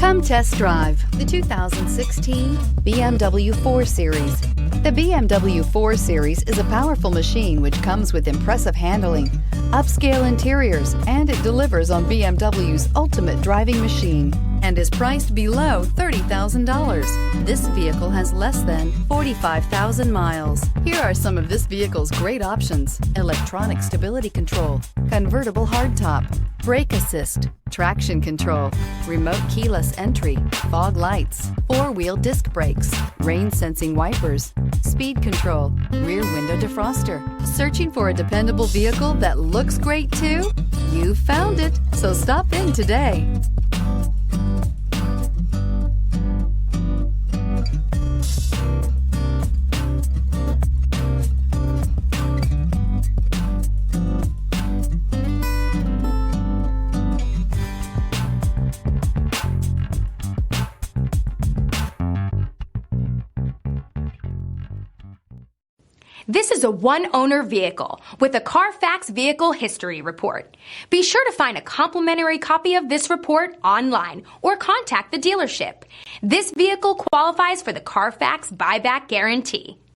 Come test drive the 2016 BMW 4 Series. The BMW 4 Series is a powerful machine which comes with impressive handling, upscale interiors, and it delivers on BMW's ultimate driving machine and is priced below $30,000. This vehicle has less than 45,000 miles. Here are some of this vehicle's great options: electronic stability control, convertible hardtop, brake assist, traction control, remote keyless entry, fog lights, four-wheel disc brakes, rain sensing wipers, speed control, rear window defroster. Searching for a dependable vehicle that looks great too? You found it, so stop in today. This is a one-owner vehicle with a Carfax Vehicle History Report. Be sure to find a complimentary copy of this report online or contact the dealership. This vehicle qualifies for the Carfax Buyback Guarantee.